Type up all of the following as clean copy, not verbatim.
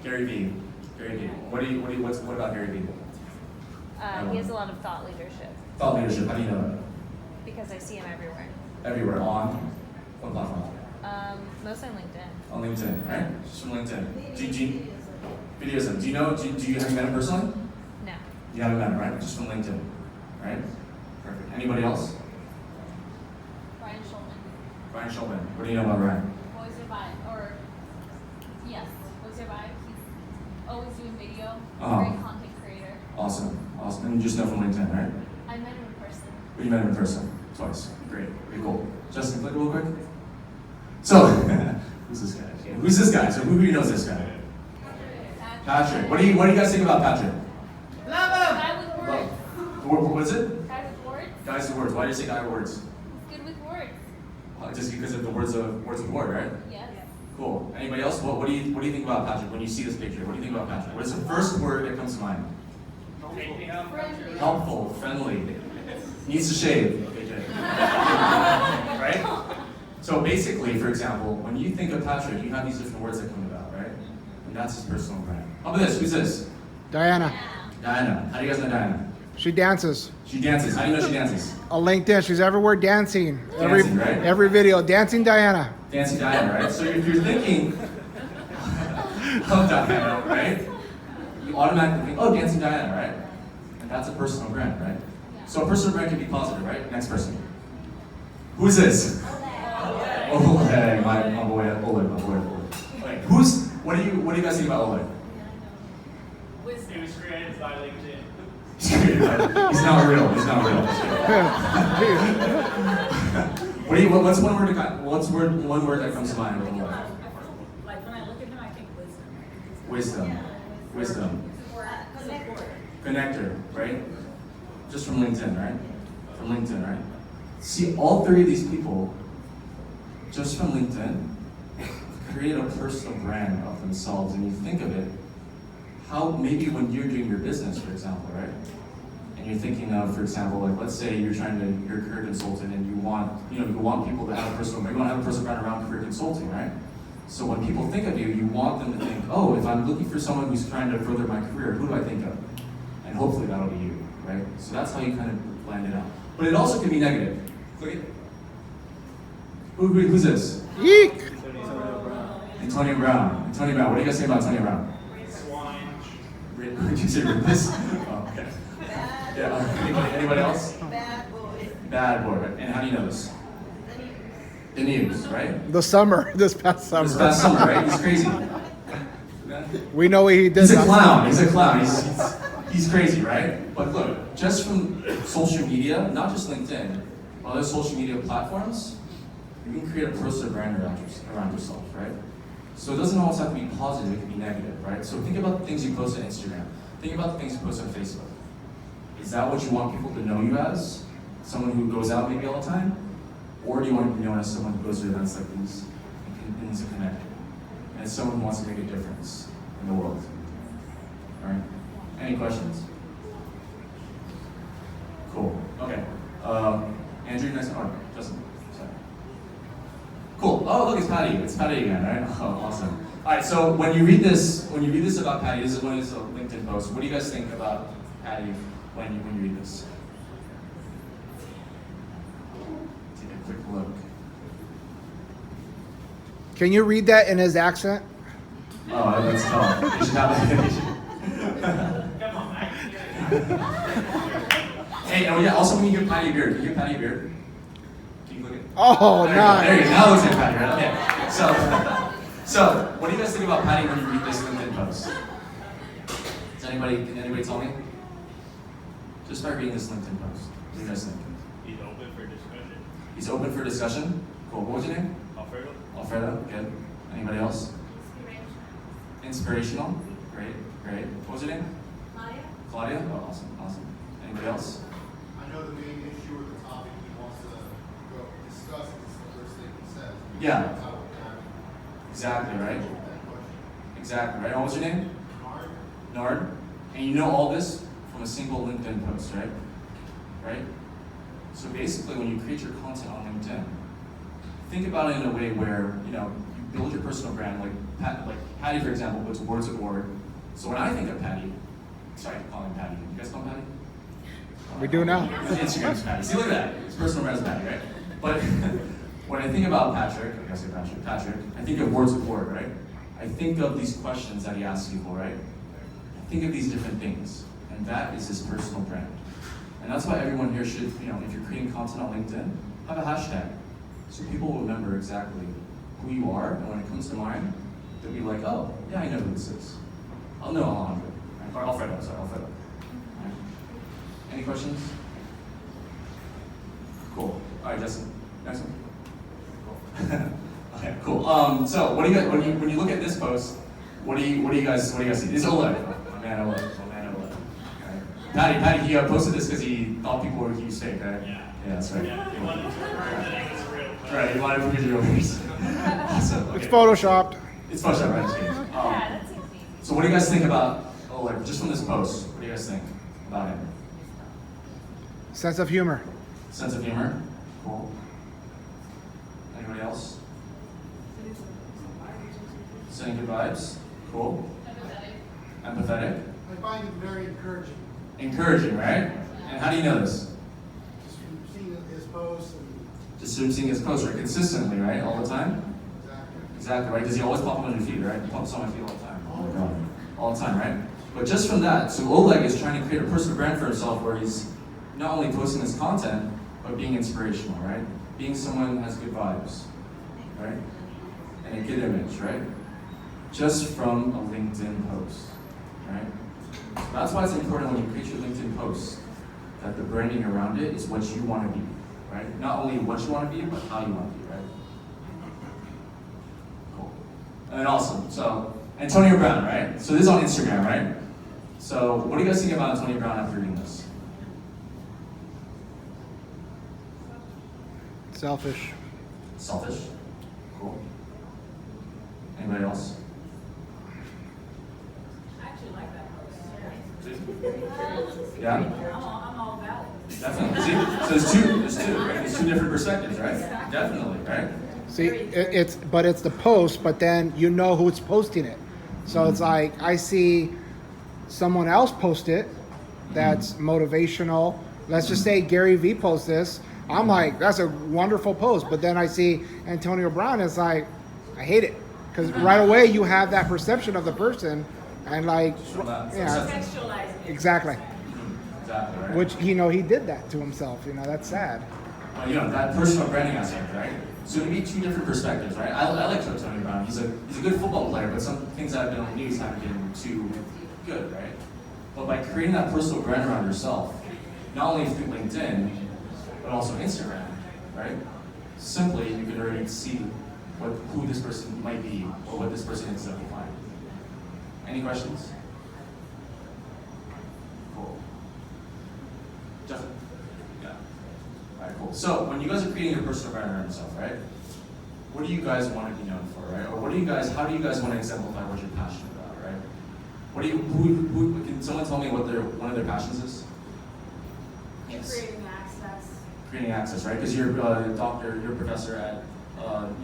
Gary Vee. Gary Vee. What about Gary Vee? He has a lot of thought leadership. Thought leadership. How do you know that? Because I see him everywhere. Everywhere on what platform? Mostly on LinkedIn. On LinkedIn, right? Just from LinkedIn. Videos of him. Do you know? Do you have you met him personally? No. You haven't met him, right? Just from LinkedIn, right? Perfect. Anybody else? Ryan Schulman. Ryan Schulman. What do you know about Ryan? Voice your vibe, or yes, Voice your vibe. He's always doing video. Great content creator. Awesome. Awesome. And you just know from LinkedIn, right? I met him in person. You met him in person twice. Great. Pretty cool. Justin, click real quick. So, who's this guy? Who's this guy? So who knows this guy? Patrick. What do you guys think about Patrick? Guy with words. What is it? Guy with words. Guys with words. Why do you say guy with words? He's good with words. Just because of the words of word, right? Yes. Cool. Anybody else? What do you think about Patrick when you see this picture? What do you think about Patrick? What is the first word that comes to mind? Friendly. Helpful, friendly. Needs to shave. Okay. Right? So basically, for example, when you think of Patrick, you have these different words that come about, right? And that's his personal brand. How about this? Who's this? Diana. Diana. How do you guys know Diana? She dances. She dances. How do you know she dances? On LinkedIn, she's everywhere dancing. Dancing, right? Every video, dancing Diana. Dancing Diana, right? So if you're thinking of Diana, right? You automatically think, oh, Dancing Diana, right? And that's a personal brand, right? So a personal brand can be positive, right? Next person. Who's this? Oleg, my boy, Oleg, my boy. Okay, what do you guys think about Oleg? He was created by LinkedIn. He's not real. He's not real. What's one word that comes to mind with Oleg? Like when I look at him, I think wisdom. Wisdom. Connector, right? Just from LinkedIn, right? From LinkedIn, right? See, all three of these people, just from LinkedIn, create a personal brand of themselves. And you think of it, how maybe when you're doing your business, for example, right? And you're thinking of, for example, like let's say you're a career consultant and you want people to have a personal brand. You want to have a personal brand around career consulting, right? So when people think of you, you want them to think, oh, if I'm looking for someone who's trying to further my career, who do I think of? And hopefully that'll be you, right? So that's how you kind of plan it out. But it also can be negative. Click it. Who's this? Yeek. Antonio Brown. Antonio Brown. What do you guys think about Antonio Brown? Swine. Did you say this? Oh, okay. Yeah. Anybody else? Bad boy. Bad boy. And how do you know this? The news, right? The summer, this past summer. This past summer, right? He's crazy. We know what he did. He's a clown. He's a clown. He's crazy, right? But look, just from social media, not just LinkedIn, but other social media platforms, you can create a personal brand around yourself, right? So it doesn't always have to be positive, it can be negative, right? So think about the things you post on Instagram. Think about the things you post on Facebook. Is that what you want people to know you as? Someone who goes out maybe all the time? Or do you want to be known as someone who goes to events like these and is connected? And as someone who wants to make a difference in the world. All right? Any questions? Cool. Okay. Andrew, next one. Justin. Sorry. Cool. Oh, look, it's Patty. It's Patty again, right? Oh, awesome. All right. So when you read this about Patty, this is one of his LinkedIn posts. What do you guys think about Patty when you read this? Take a quick look. Can you read that in his accent? Oh, that's tough. You should have Come on, man. Hey, oh yeah. Also, when you give Patty a beard, can you give Patty a beard? Can you look at? Oh, There you go. nice. There you go. Now it looks like Patty, right? Okay. So, what do you guys think about Patty when you read this LinkedIn post? Can anybody tell me? Just by reading this LinkedIn post, what do you guys think? He's open for discussion. He's open for discussion. Cool. What was your name? Alfredo? Alfredo. Good. Anybody else? Inspirational. Great. What was your name? Claudia. Oh, awesome. Anybody else? I know the main issue or the topic he wants to go discuss is the first thing he says. Yeah. Exactly right. Exactly right. What was your name? Nard. And you know all this from a single LinkedIn post, right? Right? So basically, when you create your content on LinkedIn, think about it in a way where you build your personal brand. Like Patty, for example, puts words of word. So when I think of Patty, sorry, calling Patty. You guys call him Patty? We do now. His Instagram's Patty. See, look at that. His personal brand is Patty, right? But when I think about Patrick, I say Patrick, I think of words of word, right? I think of these questions that he asks people, right? I think of these different things, and that is his personal brand. And that's why everyone here should, if you're creating content on LinkedIn, have a hashtag, so people will remember exactly who you are, and when it comes to mind, they'll be like, oh, yeah, I know who this is. I'll know Alejandro, or Alfredo, sorry, Alfredo. Right. Any questions? Cool. All right, Justin, next one. Okay, cool. So what do you guys, when you look at this post, what do you guys see? This is Oleg. My man Oleg. Okay. Patty, he posted this because he thought people were accused fake, right? Yeah. Yeah, that's right. Yeah, he wanted to prove that it's real. Right, he wanted to prove your yours. Awesome. Okay. It's photoshopped. It's Photoshop, right? Just kidding. Yeah, that seems easy. So what do you guys think about Oleg? Just from this post, what do you guys think about him? Sense of humor. Sense of humor? Cool. Anybody else? Sending good vibes? Cool. Empathetic? I find it very encouraging, Encouraging, right? And how do you know this? just from seeing his posts and Just from seeing his posts, right? Consistently, right? All the time? exactly. Exactly, right? Does he always pop up on your feed, right? He pops on my feed all the time. All the time, right? But just from that, so Oleg is trying to create a personal brand for himself where he's not only posting his content, but being inspirational, right? Being someone who has good vibes, right? And a good image, right? Just from a LinkedIn post, right? So that's why it's important when you create your LinkedIn post that the branding around it is what you want to be, right? Not only what you want to be, but how you want to be, right? Cool. And then awesome. So Antonio Brown, right? So this is on Instagram, right? So what do you guys think about Antonio Brown after reading this? Selfish. Selfish. Cool. Anybody else? I actually like that post. Yeah? I'm all about it. Definitely. See? So there's two, right? There's two different perspectives, right? Definitely, right? See, it's the post, but then you know who's posting it. So it's like I see someone else post it that's motivational. Let's just say Gary Vee posts this. I'm like, that's a wonderful post. But then I see Antonio Brown, it's like, I hate it. Because right away you have that perception of the person and like, From that yeah, perception. Contextualizing it. exactly. Exactly, right? Which, he did that to himself. That's sad. Well, that personal branding aspect, right? So to be two different perspectives, right? I like Antonio Brown. He's a good football player, but some things that have been on the news haven't been too good, right? But by creating that personal brand around yourself, not only through LinkedIn, but also Instagram, right? Simply, you can already see who this person might be or what this person is exemplifying. Any questions? Cool. Justin? Yeah. All right, cool. So when you guys are creating your personal brand around yourself, right? What do you guys want to be known for, right? Or how do you guys want to exemplify what you're passionate about, right? Who can someone tell me what one of their passions is? Creating access. Creating access, right? Because you're a doctor, you're a professor at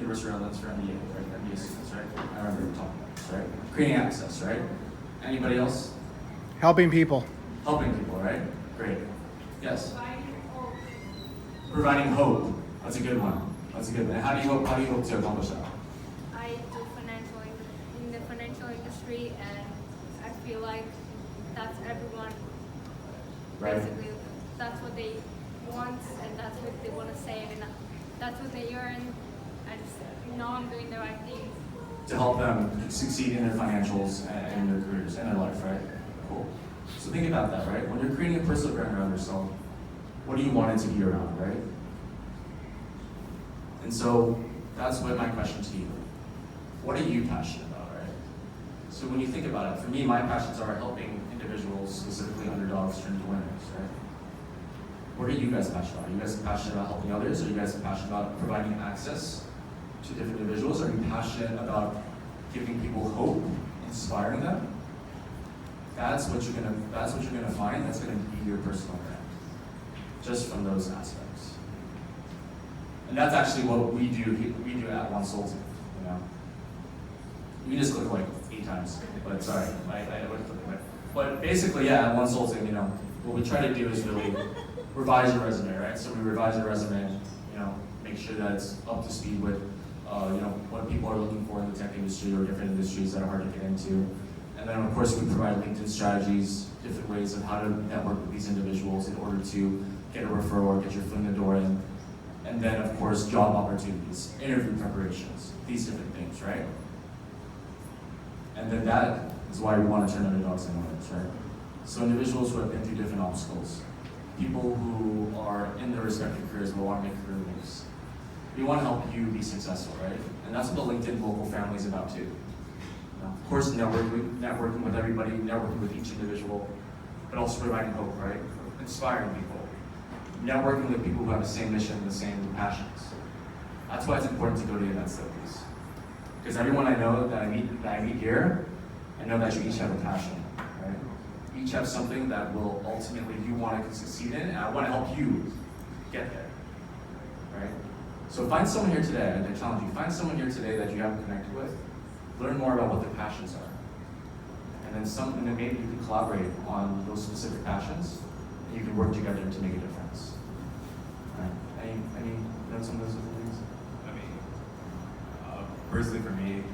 University of Maryland for MBA, right? MBA students, right? I remember you talking about this, right? Creating access, right? Anybody else? Helping people. Helping people, right? Great. Yes. Providing hope. Providing hope. That's a good one. That's a good one. And how do you hope to accomplish that? I do in the financial industry, and I feel like that's everyone. Right. Basically, that's what they want, and that's what they want to save, and that's what they earn. I just know I'm doing the right thing. To help them succeed in their financials and their careers and their life, right? Cool. So think about that, right? When you're creating a personal brand around yourself, what do you want it to be around, right? And so that's what my question to you. What are you passionate about, right? So when you think about it, for me, my passions are helping individuals, specifically underdogs, turn into winners, right? What are you guys passionate about? Are you guys passionate about helping others? Are you guys passionate about providing access to different individuals? Are you passionate about giving people hope, inspiring them? That's what you're gonna find. That's gonna be your personal brand, just from those aspects. And that's actually what we do at One Soul Team. You just click like 8 times, but sorry, I would click it. But basically, yeah, one soul thing, what we try to do is really revise your resume, right? So we revise your resume, make sure that it's up to speed with, what people are looking for in the tech industry or different industries that are hard to get into. And then of course we provide LinkedIn strategies, different ways of how to network with these individuals in order to get a referral or get your foot in the door in. And then of course job opportunities, interview preparations, these different things, right? And then that is why we want to turn underdogs into winners, right? So individuals who have been through different obstacles, people who are in their respective careers but want to make career moves. We want to help you be successful, right? And that's what the LinkedIn local family is about too. Of course, networking with everybody, networking with each individual, but also providing hope, right? Inspiring people. Networking with people who have the same mission, the same passions. That's why it's important to go to events like these. Because everyone I know that I meet here, I know that you each have a passion, right? You each have something that will ultimately you want to succeed in, and I want to help you get there, right? So find someone here today, I challenge you, find someone here today that you haven't connected with, learn more about what their passions are. And then maybe you can collaborate on those specific passions, and you can work together to make a difference. All right. Any notes on those other things? I mean, personally for me,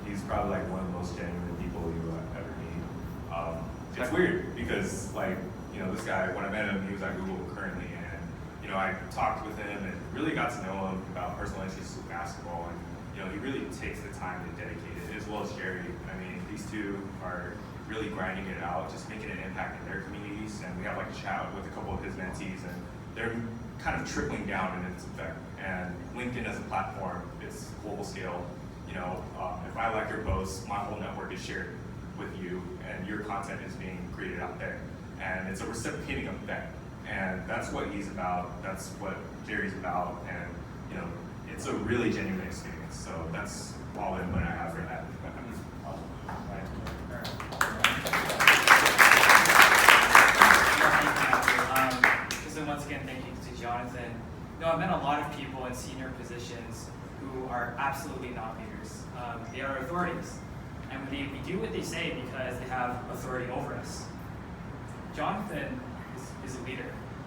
he's probably like one of the most genuine people you ever meet. It's weird because this guy, when I met him, he was at Google currently, and I talked with him and really got to know him about personal interests with basketball, and he really takes the time to dedicate it, as well as Jerry. I mean, these two are really grinding it out, just making an impact in their communities, and we have like a chat with a couple of his mentees, and they're kind of trickling down in its effect. And LinkedIn as a platform, it's global scale. If I like your posts, my whole network is shared with you, and your content is being created out there. And it's a reciprocating effect. And that's what he's about, that's what Jerry's about, and it's a really genuine experience. So that's all in what I have for that. So once again, thank you to Jonathan. I've met a lot of people in senior positions who are absolutely not leaders. They are authorities. And we do what they say because they have authority over us. Jonathan is a leader.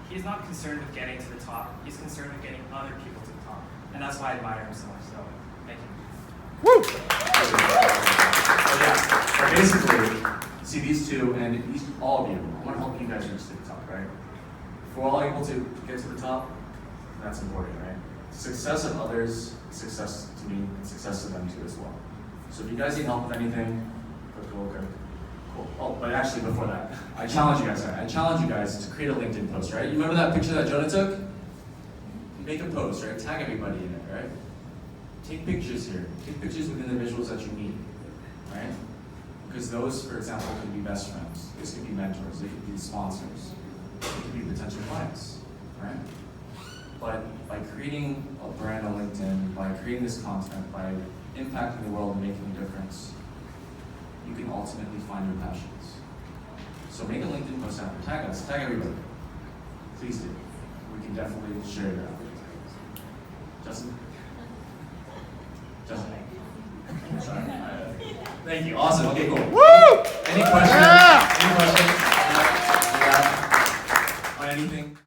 He's not concerned with getting to the top. He's concerned with getting other people to the top. And that's why I admire him so much. So, thank you. Woo! So yeah, basically, see these two and all of you, I want to help you guys reach to the top, right? If we're all able to get to the top, that's important, right? Success of others, success to me, and success to them too as well. So if you guys need help with anything, okay. Cool. Oh, but actually before that, I challenge you guys to create a LinkedIn post, right? You remember that picture that Jonah took? Make a post, right? Tag everybody in it, right? Take pictures here. Take pictures with individuals that you meet, right? Because those, for example, could be best friends. These could be mentors. They could be sponsors. They could be potential clients, right? But by creating a brand on LinkedIn, by creating this content, by impacting the world and making a difference, you can ultimately find your passions. So make a LinkedIn post out, tag us, tag everybody. Please do. We can definitely share that. Justin? Sorry. Thank you. Awesome. Okay, cool. Woo! Any questions? Yeah! Any questions? Yeah. On anything?